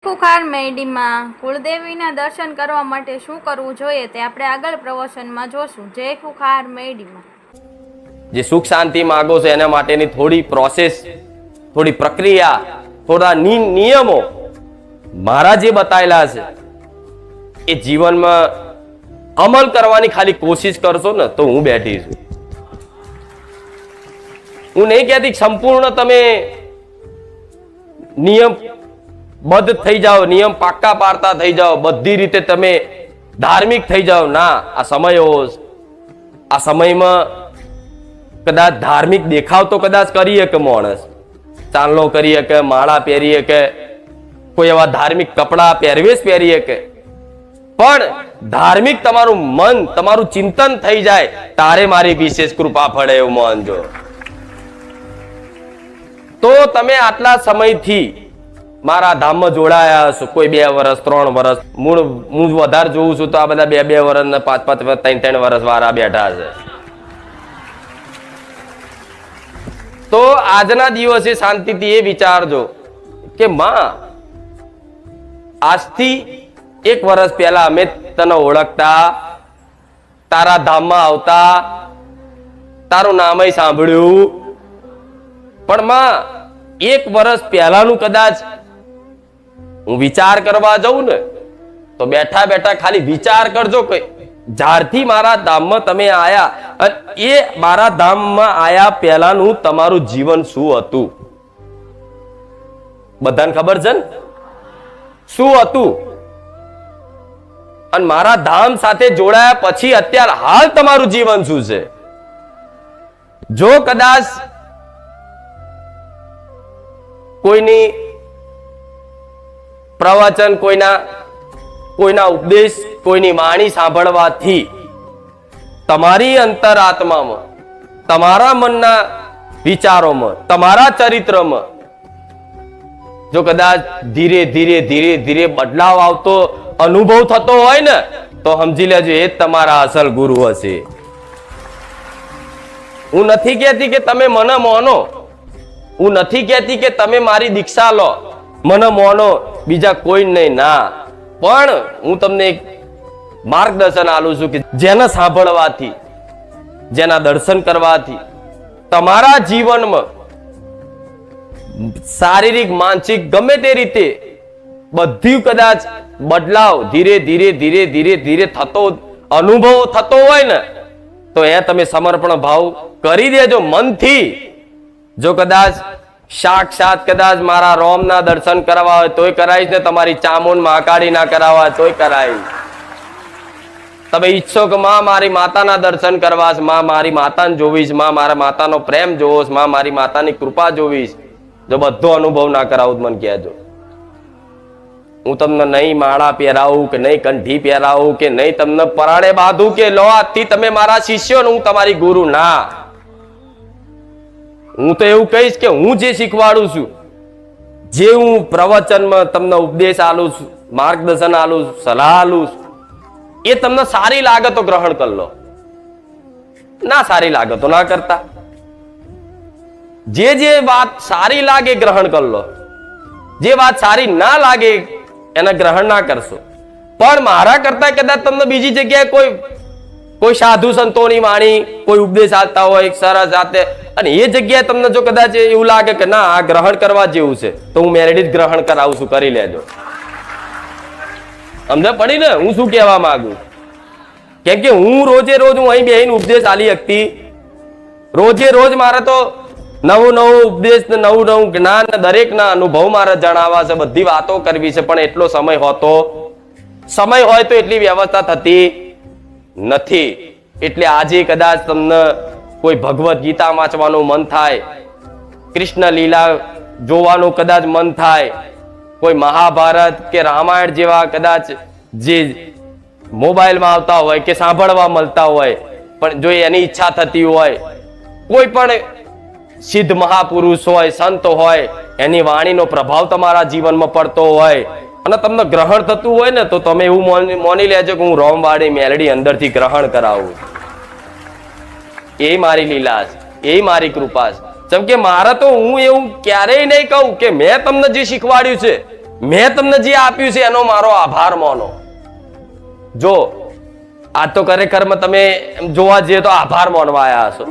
કુખાર મેરડીમાં કુળદેવીના દર્શન કરવા માટે શું કરવું જોઈએ તે આપણે આગળ પ્રવચનમાં જોશું. જય કુખાર મેરડીમાં. જે સુખ શાંતિ માંગો છો એના માટેની થોડી પ્રોસેસ, થોડી પ્રક્રિયા, થોડા નિયમો મારા જે બતાવેલા છે એ જીવનમાં અમલ કરવાની ખાલી કોશિશ કરશો ને તો હું બેઠી છું. હું નહીં કહેતી સંપૂર્ણ તમે નિયમ બદ્ધ થઈ જાઓ, નિયમ પાક્કા પાડતા થઈ જાઓ, બધી રીતે તમે ધાર્મિક થઈ જાઓ. ના, આ સમયમાં કદાચ ધાર્મિક દેખાવ તો કદાચ કરીએ કે માણસ ચાંદલો કરીએ કે માળા પહેરીએ કે કોઈ એવા ધાર્મિક કપડા પહેરવેશ પહેરીએ કે, પણ ધાર્મિક તમારું મન, તમારું ચિંતન થઈ જાય તારે મારી વિશેષ કૃપા ફળે એવું માનજો. તો તમે આટલા સમયથી મારા ધામમાં જોડાયા છો, કોઈ 2 વર્ષ 3 વર્ષ, હું વધારે જોઉં છું તો આ બધા 2 વર્ષ ને 5 3 વર્ષ વાળા બેઠા છે. તો આજના દિવસે શાંતિથી એ વિચારજો કે માં, આજથી 1 વર્ષ પહેલા અમે તને ઓળખતા, તારા ધામમાં આવતા, તારું નામય સાંભળ્યું, પણ માં 1 વર્ષ પહેલાનું કદાચ હું વિચાર કરવા જાઉં ને તો બેઠા બેઠા ખાલી વિચાર કરજો કે જ્યારથી મારા ધામમાં તમે આયા અને એ મારા ધામમાં આયા પહેલાનું તમારું જીવન શું હતું. બધાને ખબર છે ને શું હતું? અને મારા ધામ સાથે જોડાયા પછી અત્યારે હાલ તમારું જીવન શું છે? જો કદાચ કોઈની પ્રવચન, કોઈના ઉપદેશ, કોઈની વાણી સાંભળવાથી તમારી અંતરાત્મામાં, તમારા મનના વિચારોમાં, તમારા ચરિત્રમાં જો કદાચ ધીરે ધીરે ધીરે ધીરે બદલાવ આવતો અનુભવ થતો હોય ને તો સમજી લેજો એ જ તમારા અસલ ગુરુ હશે. હું નથી કહેતી કે તમે મને માનો, હું નથી કહેતી કે તમે મારી દીક્ષા લો, મને માનો, બીજા કોઈ નહીં. ના, પણ હું તમને એક માર્ગદર્શન આલું છું કે જેને સાંભળવાથી, જેના દર્શન કરવાથી તમારા જીવનમાં શારીરિક, માનસિક ગમે તે રીતે બધી કદાચ બદલાવ ધીરે ધીરે ધીરે ધીરે ધીરે થતો અનુભવ થતો હોય ને તો એ તમે સમર્પણ ભાવ કરી દેજો મનથી. જો કદાચ સાક્ષાત કદાચ મારા રોમના દર્શન કરવા હોય તોય કરાવીશ ને તમારી ચામુંડ મહાકાળી ના કરાવવા હોય તોય કરાવીશ. તમે ઈચ્છો કે માં મારી માતાના દર્શન કરવા છે, માં મારી માતાને જોવીશ, માં મારા માતાનો પ્રેમ જોવીશ, માં મારી માતાની કૃપા જોવીશ, જો બધો અનુભવ ના કરાવું મને કહેજો. હું તમને નહીં માળા પહેરાવું કે નહીં કંઠી પહેરાવું કે નહીં તમને પરાણે બાંધું કે લો આજથી તમે મારા શિષ્યો ને હું તમારી ગુરુ. ના, હું તો એવું કહીશ કે હું જે શીખવાડું છું, જે હું પ્રવચનમાં તમને ઉપદેશ આલું છું, માર્ગદર્શન આલું છું, સલાહ આલું છું, એ તમને સારી લાગે તો ગ્રહણ કરી લો, ના સારી લાગે તો ના કરતા. જે વાત સારી લાગે ગ્રહણ કરી લો, જે વાત સારી ના લાગે એને ગ્રહણ ના કરશો. પણ મારા કરતા કદાચ તમને બીજી જગ્યાએ કોઈ સાધુ સંતોની વાણી, કોઈ ઉપદેશ આપતા હોય સરસ જાતે, અને એ જગ્યાએ તમને જો કદાચ એવું લાગે કે ના આ ગ્રહણ કરવા જેવું છે તો હું મેરેડી જ ગ્રહણ કરાવું છું, કરી લેજો. સમજ પડી ને હું શું કહેવા માંગુ? કેમ કે હું રોજે રોજ હું અહીં બેહીને ઉપદેશ આલી શકતી, રોજે રોજ મારે તો નવું ઉપદેશ ને નવું જ્ઞાન, દરેકના અનુભવ મારે જણાવવા છે, બધી વાતો કરવી છે, પણ એટલો સમય હોય તો એટલી વ્યવસ્થા થતી નથી. એટલે આજે કદાચ તમને કોઈ ભગવદ ગીતા વાંચવાનું મન થાય, કૃષ્ણ લીલા જોવાનું કદાચ મન થાય, કોઈ મહાભારત કે રામાયણ જેવા કદાચ જે મોબાઈલમાં આવતા હોય કે સાંભળવા મળતા હોય, પણ જો એની ઈચ્છા થતી હોય, કોઈ પણ સિદ્ધ મહાપુરુષ હોય, સંત હોય, એની વાણીનો પ્રભાવ તમારા જીવનમાં પડતો હોય અને તમને ગ્રહણ થતું હોય ને તો તમે એવું માની લેજો કે હું રોમવાળી મેલડી અંદરથી ગ્રહણ કરાવું. એ મારી લીલા છે, એ મારી કૃપા છે. જેમ કે મારે તો હું એવું ક્યારેય નહીં કહું કે મેં તમને જે શીખવાડ્યું છે મેં તમને જે આપ્યું છે એનો મારો આભાર માનો. જો આ તો ખરેખરમાં તમે જોવા જઈએ તો આભાર માનવા આવ્યા હશો.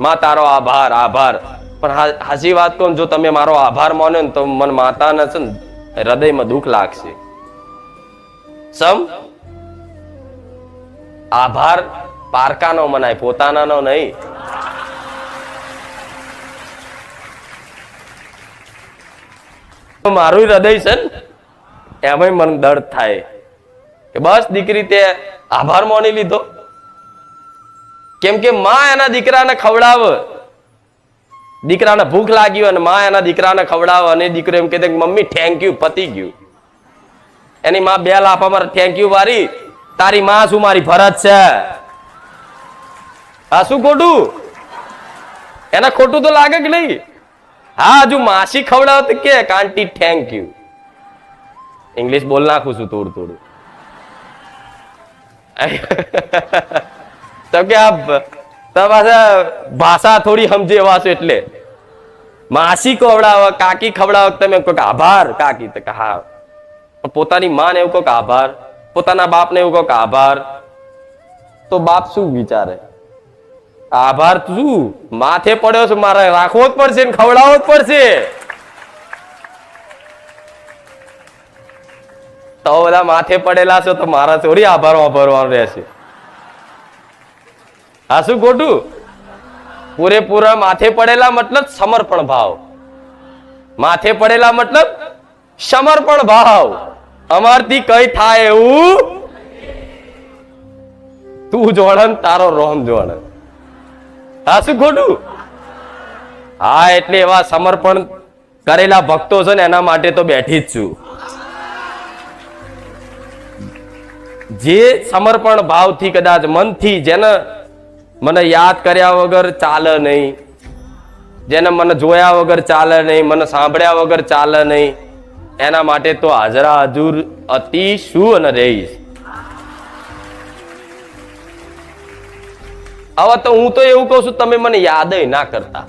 માં તારો આભાર આભાર. પણ હાચી વાત કહું, જો તમે મારો આભાર માનો ને તો મને માતાને છે ને હૃદયમાં દુઃખ લાગશે. સમ આભાર પારકાનો મનાય, પોતાનાનો નહીં. મારું હૃદય છે ને એમાં મને દર્દ થાય કે બસ દીકરી તે આભાર માની લીધો. કેમ કે માં એના દીકરાને ખવડાવે, દીકરાને ભૂખ લાગી હોય અને માં એના દીકરાને ખવડાવે અને દીકરો એમ કહે કે મમ્મી થેન્ક યુ, પતી ગયું. એની માં બે લાફા મારે થેન્ક યુ વારી, તારી માં શું મારી ફરજ છે? આ શું ખોટું? એના ખોટું તો લાગે કે નહીં? હા, હજુ માસી ખવડાવે તો કે આંટી થેન્ક યુ. ઇંગ્લિશ બોલ નાખું છું થોડું થોડું. તો કે આ પાછા ભાષા થોડી સમજે એવા છો એટલે માસી ખવડાવે, કાકી ખવડાવે, તમે કહો કે આભાર કાકી, તો કે હા. પોતાની માં ને એવું કહો કે આભાર, પોતાના બાપ ને એવું કહો કે આભાર, તો બાપ શું વિચારે? આભાર શું માથે પડ્યો છે, મારે રાખવો જ પડશે ને ખવડાવવો જ પડશે. તો બધા માથે પડેલા છો તો મારા થોડી આભાર વાપરવાનું રહેશે. હા, શું ખોટું? પૂરેપૂરા માથે પડેલા મતલબ સમર્પણ ભાવ. માથે પડેલા મતલબ સમર્પણ ભાવ. અમારથી કઈ થાય એવું તું જોડન તારો રોમ જોડ. હા, શું ખોટું? હા, એટલે એવા સમર્પણ કરેલા ભક્તો છે ને એના માટે તો બેઠી જ છું. જે સમર્પણ ભાવથી કદાચ મનથી જેને મને યાદ કર્યા વગર ચાલે નહીં, જેને મને જોયા વગર ચાલે નહીં, મને સાંભળ્યા વગર ચાલે નહીં, એના માટે તો હાજરા હજુર અતિ શું અને રહીશ. હવે તો હું તો એવું કહું છું, તમે મને યાદ ના કરતા.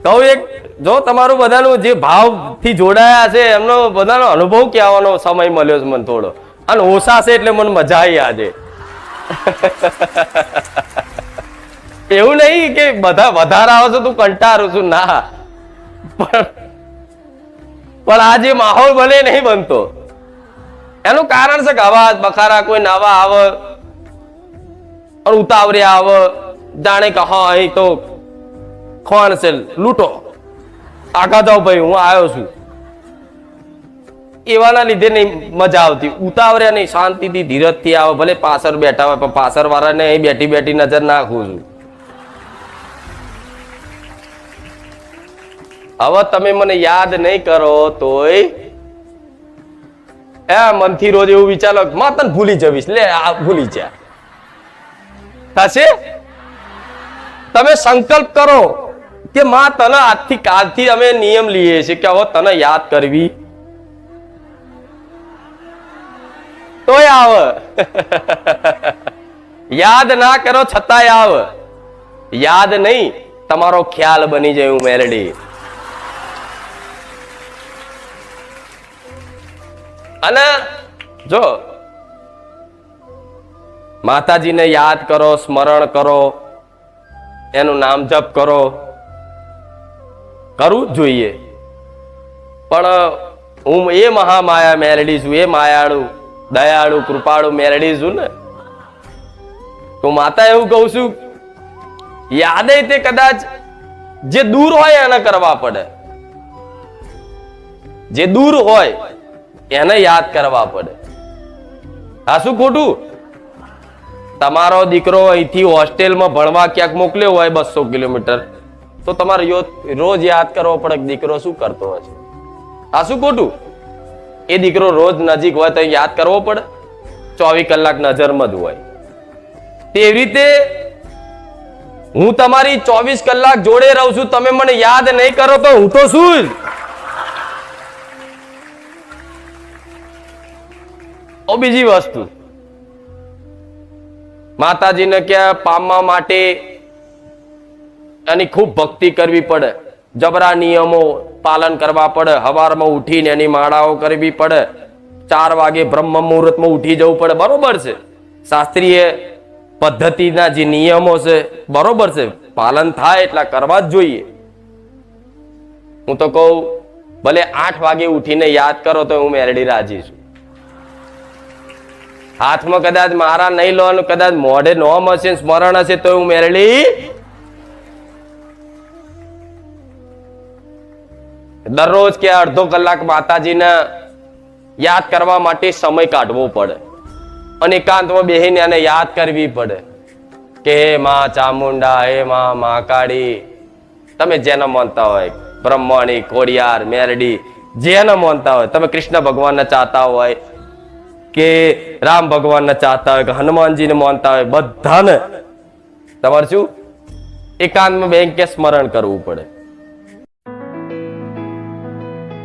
કહું એક, જો તમારું બધાનું જે ભાવથી જોડાયા છે એમનો બધાનો અનુભવ કહેવાનો સમય મળ્યો છે મને થોડો, અને ઓછા છે એટલે મને મજા આવી આજે. એવું નહીં કે બધા વધારે આવે છે તું કંટાળું છું, ના, પણ આ જે માહોલ બને નહીં બનતો એનું કારણ છે કે અવાજ બખારા કોઈ નવા આવે અને ઉતાવળિયા આવે, જાણે કે હા અહીં તો ખોણ છે, લૂંટો, આગા જાઓ ભાઈ હું આવ્યો છું, એવાના લીધે નહીં મજા આવતી. ઉતાવળ્યા નહીં, શાંતિથી ધીરજથી આવે, ભલે પાછળ બેઠા હોય પણ પાછળ વાળાને અહીં બેઠી બેઠી નજર નાખું છું. હવે તમે મને યાદ નહીં કરો તોય મનથી રોજ એવું વિચારો માં તને ભૂલી જવીશ, લે આ ભૂલી જા થશે. તમે સંકલ્પ કરો કે માં તને આજથી કાલથી અમે નિયમ લઈએ છીએ કે હવે તને યાદ કરવી તોય આવે. યાદ ના કરો છતાંય આવે. યાદ નહીં, તમારો ખ્યાલ બની જાય. હું મેલડી અને જો માતાજીને યાદ કરો, સ્મરણ કરો, એનું નામ જપ કરો, કરવું જ જોઈએ. પણ હું એ મહામાયા મેલડી છું, એ માયાળુ દયાળુ કૃપાળુ મેલડી છું ને, તો માતા એવું કહું છું, યાદે તે કદાચ જે દૂર હોય એને કરવા પડે, જે દૂર હોય એને યાદ કરવા પડે. હા, શું ખોટું? તમારો દીકરો અહીંથી હોસ્ટેલમાં ભણવા ક્યાંક મોકલ્યો હોય 200 કિલોમીટર, તો તમારે રોજ યાદ કરવો પડે કે દીકરો શું કરતો હશે. હા, શું ખોટું? એ દીકરો રોજ નજીક હોય તો યાદ કરવો પડે, 24 કલાક નજરમાં જ હોય. તેવી રીતે હું તમારી 24 કલાક જોડે રહું છું, તમે મને યાદ નહીં કરો તો હું તો શું જ. બીજી વસ્તુ, માતાજીને ક્યાં પામવા માટે એની ખૂબ ભક્તિ કરવી પડે, જબરા નિયમો પાલન કરવા પડે, સવારમાં ઉઠીને એની માળાઓ કરવી પડે, 4 વાગે બ્રહ્મ મુહૂર્તમાં ઉઠી જવું પડે, બરોબર છે. શાસ્ત્રીય પદ્ધતિના જે નિયમો છે બરોબર છે, પાલન થાય એટલા કરવા જ જોઈએ. હું તો કહું ભલે 8 વાગે ઉઠીને યાદ કરો તો હું મેરડી રાજી છું. હાથમાં કદાચ મારા નહીં લો, કદાચ મોઢે નોમ હશે, સ્મરણ હશે તો હું મેરડી. દરરોજ કે અડધો કલાક માતાજીને યાદ કરવા માટે સમય કાઢવો પડે અને એકાંતમાં બેહીને એને યાદ કરવી પડે કે હે માં ચામુંડા, હે માં મહાકાળી, તમે જેને માનતા હોય, બ્રહ્મણી, ખોડિયાર, મેરડી, જેને માનતા હોય, તમે કૃષ્ણ ભગવાનને ચાહતા હોય કે રામ ભગવાનને ચાહતા હોય કે હનુમાનજીને માનતા હોય, બધાને તમારે શું એકાંતમાં બેંકે સ્મરણ કરવું પડે.